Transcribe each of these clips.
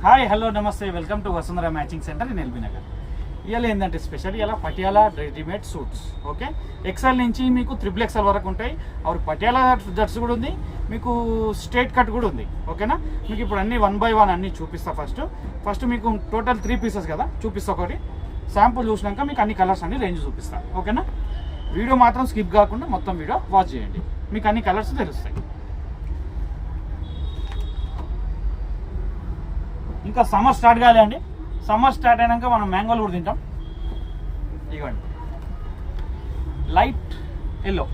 Hi hello నమస్తే welcome to Vasundhara matching centre in LB Nagar. ఇవాళ ఏంటంటే స్పెషల్ ఇలా Patiala readymade suits. Okay, XL నుంచి మీకు XXL వరకు ఉంటాయి. ఆరు పటియాలా జట్స్ కూడా ఉంది, మీకు స్ట్రేట్ కట్ కూడా ఉంది. ఓకేనా, మీకు ఇప్పుడు అన్ని 1 by 1 అన్నీ చూపిస్తా. ఫస్ట్ మీకు టోటల్ 3 pieces కదా చూపిస్తా. ఒకటి శాంపుల్ చూసినాక మీకు అన్ని కలర్స్ అన్ని రేంజ్ చూపిస్తా. ఓకేనా, వీడియో మాత్రం స్కిప్ కాకుండా మొత్తం వీడియో వాచ్ చేయండి, మీకు అన్ని కలర్స్ తెలుస్తాయి. ఇంకా సమ్మర్ స్టార్ట్ కాలే అండి. సమ్మర్ స్టార్ట్ అయినాక మనం మ్యాంగోలు కూడా తింటాం. ఇవ్వండి, లైట్ ఎల్లో,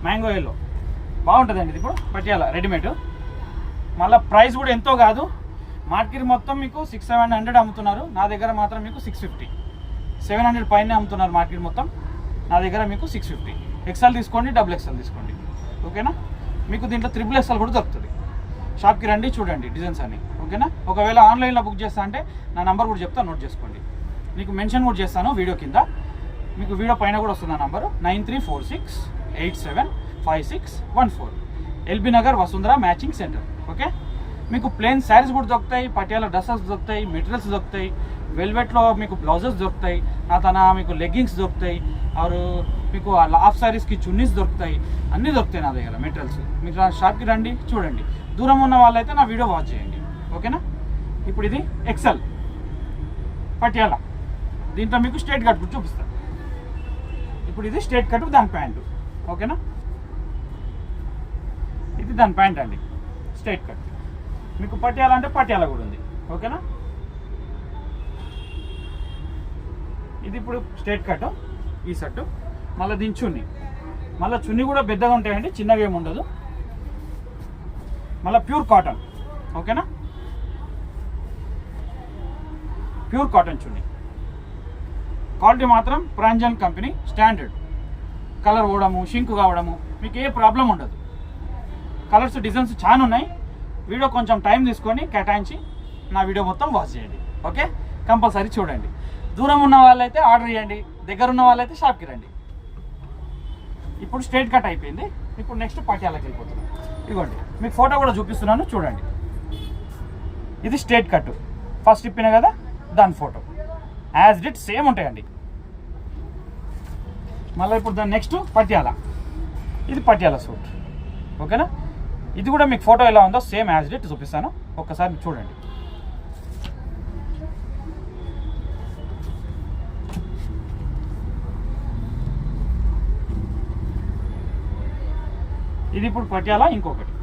మ్యాంగో ఎల్లో బాగుంటుందండి. ఇది ఇప్పుడు పటియాలా రెడీమేడ్. మళ్ళీ ప్రైస్ కూడా ఎంతో కాదు, మార్కెట్ మొత్తం మీకు 600-700 అమ్ముతున్నారు. నా దగ్గర మాత్రం మీకు 650, 700 పైన అమ్ముతున్నారు మార్కెట్ మొత్తం. నా దగ్గర మీకు 650. XL తీసుకోండి, XXL తీసుకోండి. ఓకేనా, మీకు దీంట్లో XXL కూడా దొరుకుతుంది. షాప్కి రండి, చూడండి డిజైన్స్ అన్ని. ఓకేనా, ఒకవేళ ఆన్లైన్లో బుక్ చేస్తా అంటే నా నెంబర్ కూడా చెప్తాను, నోట్ చేసుకోండి. మీకు మెన్షన్ కూడా చేస్తాను వీడియో కింద, మీకు వీడియో పైన కూడా వస్తుంది ఆ number 9346875614, LB Nagar Vasundhara matching centre. Okay, మీకు ప్లెయిన్ శారీస్ కూడా దొరుకుతాయి, పటియాలా డ్రెస్సెస్ దొరుకుతాయి, మెటీరియల్స్ దొరుకుతాయి, వెల్వెట్లో మీకు బ్లౌజెస్ దొరుకుతాయి, మీకు లెగ్గింగ్స్ దొరుకుతాయి, ఆరు మీకు హాఫ్ శారీస్కి చున్నీస్ దొరుకుతాయి, అన్నీ దొరుకుతాయి నా దగ్గర మెటీరియల్స్. మీరు నా షాప్కి రండి, చూడండి. దూరం ఉన్న వాళ్ళైతే నా వీడియో వాచ్ చేయండి. ఓకేనా, ఇప్పుడు ఇది XL పటియాలా, దీంట్లో మీకు స్ట్రేట్ కట్ చూపిస్తాను. ఇప్పుడు ఇది స్ట్రేట్ కట్, దాని ప్యాంటు. ఓకేనా, ఇది దాని ప్యాంట్ అండి, స్ట్రేట్ కట్. మీకు పటియాలా అంటే పటియాలా కూడా ఉంది. ఓకేనా, ఇది ఇప్పుడు స్ట్రేట్ కట్ ఈ సెట్. మళ్ళీ దీని చున్నీ, మళ్ళీ చున్నీ కూడా పెద్దగా ఉంటాయండి, చిన్నగా ఏమి ఉండదు. మళ్ళీ ప్యూర్ కాటన్. ఓకేనా, ప్యూర్ కాటన్ చున్నీ, క్వాలిటీ మాత్రం ప్రాంజన్ కంపెనీ స్టాండర్డ్. కలర్ పోవడము, షింక్ కావడము మీకు ఏ ప్రాబ్లం ఉండదు. కలర్స్ డిజైన్స్ చాలా ఉన్నాయి. వీడియో కొంచెం టైం తీసుకొని కేటాయించి నా వీడియో మొత్తం వాచ్ చేయండి. ఓకే, కంపల్సరీ చూడండి. దూరం ఉన్న వాళ్ళైతే ఆర్డర్ చేయండి, దగ్గర ఉన్న వాళ్ళైతే షాప్కి రండి. ఇప్పుడు స్ట్రేట్ కట్ అయిపోయింది, ఇప్పుడు నెక్స్ట్ పటియాలాకి వెళ్ళిపోతున్నాం. ఇదిగోండి, మీకు ఫోటో కూడా చూపిస్తున్నాను, చూడండి. ఇది స్ట్రేట్ కట్, ఫస్ట్ ఇప్పిన కదా దాని ఫోటో యాజ్ ఇట్ సేమ్ ఉంటాయండి. మళ్ళీ ఇప్పుడు దాని నెక్స్ట్ పటియాలా, ఇది పటియాలా సూట్. ఓకేనా, ఇది కూడా మీకు ఫోటో ఎలా ఉందో సేమ్ యాజ్ ఇట్ చూపిస్తాను, ఒక్కసారి చూడండి. ఇది ఇప్పుడు పటియాలా, ఇంకొకటి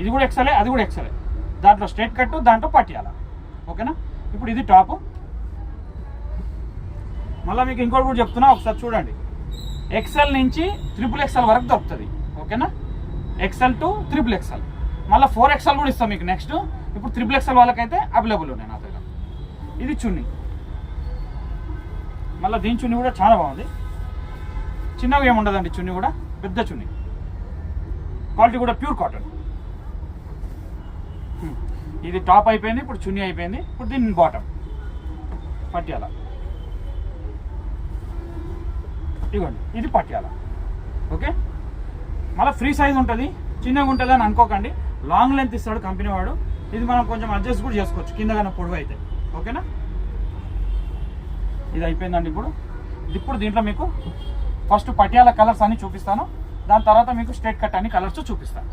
ఇది కూడా XL, అది కూడా XL. దాంట్లో స్ట్రేట్ కట్, దాంట్లో పటియాలా. ఓకేనా, ఇప్పుడు ఇది టాప్. మళ్ళీ మీకు ఇంకోటి కూడా చెప్తున్నా, ఒకసారి చూడండి. XL నుంచి XXL వరకు దొరుకుతుంది. ఓకేనా, XL to XXL, మళ్ళీ 4XL కూడా ఇస్తాం మీకు నెక్స్ట్. ఇప్పుడు XXL వాళ్ళకైతే అవైలబుల్ ఉన్నాయి నా దగ్గర. ఇది చున్నీ, మళ్ళీ దీని చున్నీ కూడా చాలా బాగుంది. చిన్నగా ఏముండదండి చున్నీ కూడా, పెద్ద చున్నీ, క్వాలిటీ కూడా ప్యూర్ కాటన్. ఇది టాప్ అయిపోయింది, ఇప్పుడు చున్నీ అయిపోయింది. ఇప్పుడు దీని బాటమ్ పటియాలా. ఇదిగోండి, ఇది పటియాలా. ఓకే, మళ్ళీ ఫ్రీ సైజ్ ఉంటుంది, చిన్నగా ఉంటుంది అని అనుకోకండి. లాంగ్ లెంత్ ఇస్తాడు కంపెనీ వాడు. ఇది మనం కొంచెం అడ్జస్ట్ కూడా చేసుకోవచ్చు కింద కానీ పొడవు అయితే. ఓకేనా, ఇది అయిపోయిందండి. ఇప్పుడు దీంట్లో మీకు ఫస్ట్ పటియాలా కలర్స్ అన్ని చూపిస్తాను, దాని తర్వాత మీకు స్ట్రేట్ కట్ అన్ని కలర్స్ చూపిస్తాను.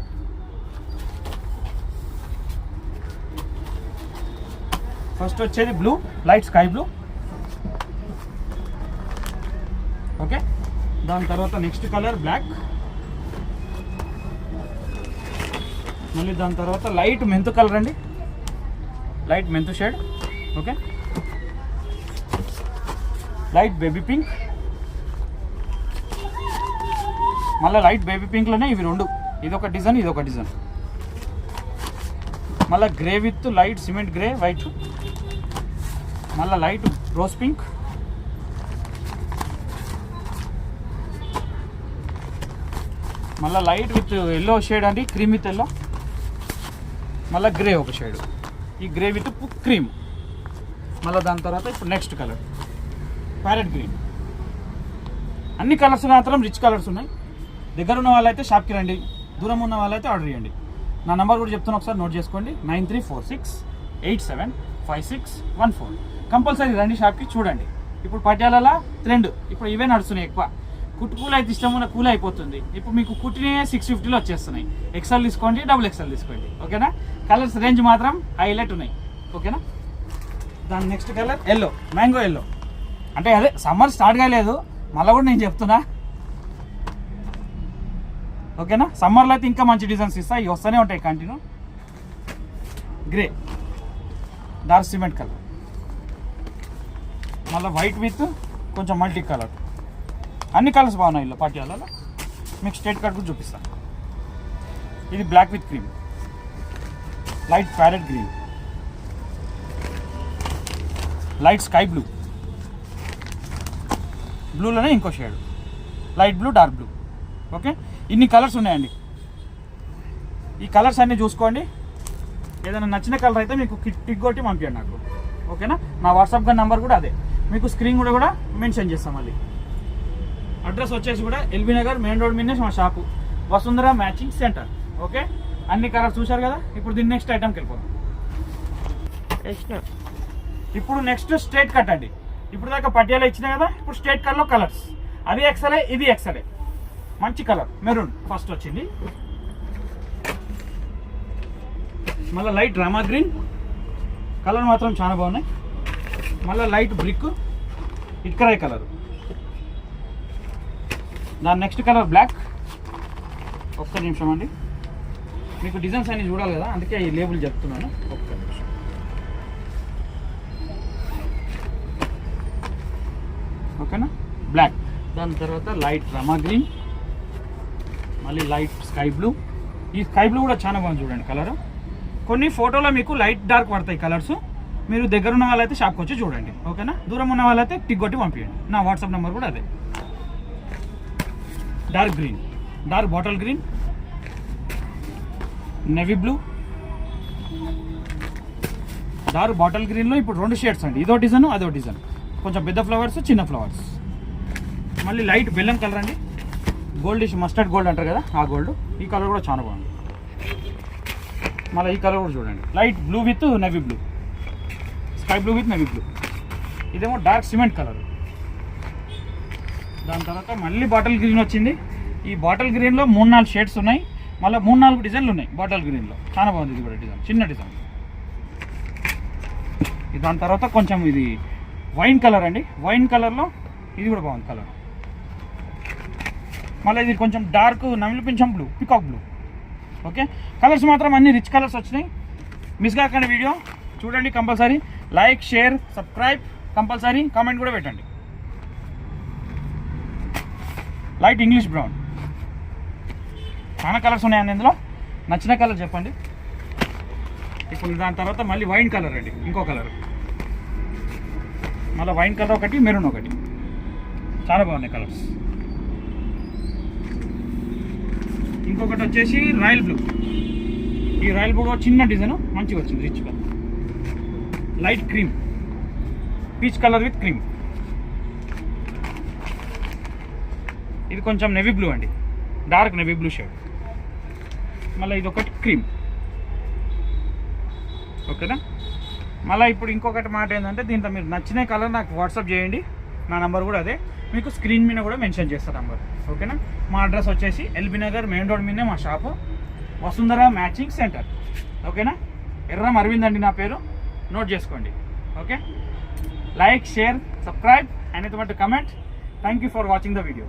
ఫస్ట్ వచ్చేది blue, light sky blue. Okay, దాని తర్వాత నెక్స్ట్ కలర్ బ్లాక్, మళ్ళీ దాని తర్వాత లైట్ మెంతు కలర్ అండి, లైట్ మెంతు shade. Okay, light baby pink, మళ్ళీ లైట్ బేబీ పింక్లోనే ఇవి రెండు, ఇదొక డిజైన్, ఇదొక డిజైన్. మళ్ళీ grey with light cement grey white, మళ్ళీ లైట్ రోజ్ పింక్, మళ్ళీ లైట్ విత్ ఎల్లో షేడ్ అండి, క్రీమ్ విత్ ఎల్లో, మళ్ళీ గ్రే ఒక షేడ్, ఈ గ్రే విత్ క్రీమ్. మళ్ళీ దాని తర్వాత ఇప్పుడు నెక్స్ట్ కలర్ ప్యారెట్ గ్రీన్. అన్ని కలర్స్ మాత్రం రిచ్ కలర్స్ ఉన్నాయి. దగ్గర ఉన్న వాళ్ళైతే షాప్కి రండి, దూరం ఉన్న వాళ్ళైతే ఆర్డర్ చేయండి. నా నెంబర్ కూడా చెప్తాను, ఒకసారి నోట్ చేసుకోండి. 875614. కంపల్సరీ రండి షాప్కి, చూడండి. ఇప్పుడు పట్యాలలో ట్రెండ్, ఇప్పుడు ఇవే నడుస్తున్నాయి ఎక్కువ. కుట్టు కూల అయితే ఇష్టం ఉన్న కూల అయిపోతుంది. ఇప్పుడు మీకు కుట్టినే 650లో వచ్చేస్తున్నాయి. ఎక్సెల్ తీసుకోండి, డబుల్ ఎక్సెల్ తీసుకోండి, ఓకేనా. కలర్స్ రేంజ్ మాత్రం హైలైట్ ఉన్నాయి, ఓకేనా. దాని next colour yellow, mango yellow. అంటే అదే సమ్మర్ స్టార్ట్ కాలేదు, మళ్ళీ కూడా నేను చెప్తున్నా, ఓకేనా. సమ్మర్లో అయితే ఇంకా మంచి డిజైన్స్ ఇస్తాయి, ఇవి వస్తూనే ఉంటాయి continue. Grey, dark cement colour, మళ్ళీ వైట్ విత్ కొంచెం మల్టీ కలర్. అన్ని కలర్స్ బాగున్నాయి ఇలా పాటియాలలో. మీకు స్ట్రైట్ కట్ కూడా చూపిస్తాను. ఇది black with cream, light parrot green, light sky blue, బ్లూలోనే ఇంకో shade, light blue, dark blue, okay. ఇన్ని కలర్స్ ఉన్నాయండి. ఈ కలర్స్ అన్నీ చూసుకోండి. ఏదైనా నచ్చిన కలర్ అయితే మీకు టిక్ కొట్టి పంపించండి నాకు, ఓకేనా. నా వాట్సాప్ నెంబర్ కూడా అదే, మీకు స్క్రీన్ కూడా మెన్షన్ చేస్తాం. మళ్ళీ అడ్రస్ వచ్చేసి కూడా ఎల్బీ నగర్ మెయిన్ రోడ్ మీదనే మా shop, Vasundhara matching centre, okay. అన్ని కలర్స్ చూశారు కదా. ఇప్పుడు దీన్ని నెక్స్ట్ ఐటమ్కి వెళ్ళిపోతాం. ఇప్పుడు నెక్స్ట్ స్ట్రైట్ కట్ అండి. ఇప్పుడు దాకా పట్యాలు ఇచ్చినాయి కదా, ఇప్పుడు స్ట్రైట్ కట్లో కలర్స్. అది ఎక్సలే, ఇది ఎక్సలే. మంచి కలర్ మెరూన్ ఫస్ట్ వచ్చింది, మళ్ళీ లైట్ రామా గ్రీన్ కలర్ మాత్రం చాలా బాగున్నాయి. మళ్ళీ లైట్ బ్రిక్ ఇట్కరాయ్ కలర్. దాని నెక్స్ట్ కలర్ బ్లాక్. ఒక్క నిమిషం అండి, మీకు డిజైన్స్ అన్ని చూడాలి కదా, అందుకే ఈ లేబుల్ చెప్తున్నాను. ఒక్క నిమిషం. ఓకేనా, బ్లాక్. దాని తర్వాత లైట్ రామా గ్రీన్, మళ్ళీ లైట్ స్కై బ్లూ. ఈ స్కై బ్లూ కూడా చాలా బాగుంది చూడండి కలర్. కొన్ని ఫోటోలో మీకు లైట్ డార్క్ పడతాయి కలర్స్. మీరు దగ్గర ఉన్న వాళ్ళైతే షాప్కి వచ్చి చూడండి, ఓకేనా. దూరం ఉన్న వాళ్ళైతే టిక్ కొట్టి పంపించండి. నా వాట్సాప్ నెంబర్ కూడా అదే. Dark green, dark bottle green, navy blue, dark bottle గ్రీన్లో ఇప్పుడు 2 షేడ్స్ అండి. ఇదో డిజైన్, అదో డిజైన్. కొంచెం పెద్ద ఫ్లవర్స్, చిన్న ఫ్లవర్స్. మళ్ళీ లైట్ బెల్లం కలర్ అండి, గోల్డిష్ మస్టర్డ్ గోల్డ్ అంటారు కదా, ఆ గోల్డ్. ఈ కలర్ కూడా చాలా బాగుంది. మళ్ళీ ఈ కలర్ కూడా చూడండి, light blue with navy blue, sky blue with navy blue. ఇదేమో డార్క్ సిమెంట్ కలర్. దాని తర్వాత మళ్ళీ బాటిల్ గ్రీన్ వచ్చింది. ఈ బాటిల్ గ్రీన్లో 3-4 షేడ్స్ ఉన్నాయి, మళ్ళీ 3-4 డిజైన్లు ఉన్నాయి బాటిల్ గ్రీన్లో. చాలా బాగుంది ఇది కూడా డిజైన్, చిన్న డిజైన్. దాని తర్వాత కొంచెం ఇది వైన్ కలర్ అండి, వైన్ కలర్లో ఇది కూడా బాగుంది కలర్. మళ్ళీ ఇది కొంచెం డార్క్ నమిలి పింఛం blue, peacock blue, okay. Colours మాత్రం అన్ని రిచ్ కలర్స్ వచ్చినాయి. మిస్ కాకండి వీడియో చూడండి compulsory. Like, share, subscribe compulsory, comment కూడా పెట్టండి. లైట్ ఇంగ్లీష్ బ్రౌన్, చాలా కలర్స్ ఉన్నాయండి ఇందులో. నచ్చిన కలర్ చెప్పండి. ఇప్పుడు దాని తర్వాత మళ్ళీ వైన్ కలర్ అండి, ఇంకో కలర్. మళ్ళీ వైన్ కలర్ ఒకటి, మెరూన్ ఒకటి. చాలా బాగున్నాయి కలర్స్. ఇంకొకటి వచ్చేసి రాయల్ బ్లూ. ఈ రాయల్ బ్లూ చిన్న డిజైన్ మంచిగా వచ్చింది, రిచ్గా. Light cream, peach colour with cream. ఇది కొంచెం నెవీ బ్లూ అండి, డార్క్ నెవీ బ్లూ షేడ్. మళ్ళీ ఇది ఒకటి క్రీమ్, ఓకేనా. మళ్ళీ ఇప్పుడు ఇంకొకటి మాట ఏంటంటే, దీంట్లో మీరు నచ్చిన కలర్ నాకు వాట్సాప్ చేయండి. నా నెంబర్ కూడా అదే, మీకు స్క్రీన్ మీద కూడా మెన్షన్ చేస్తారు నెంబర్, ఓకేనా. మా అడ్రస్ వచ్చేసి ఎల్బీ నగర్ మెయిన్ రోడ్ మీదనే మా షాపు, వసుంధర మ్యాచింగ్ సెంటర్, ఓకేనా. ఎర్రం అరవింద్ అండి నా పేరు, నోట్ చేసుకోండి, okay. Like, share, subscribe, and comment. Thank you for watching the video.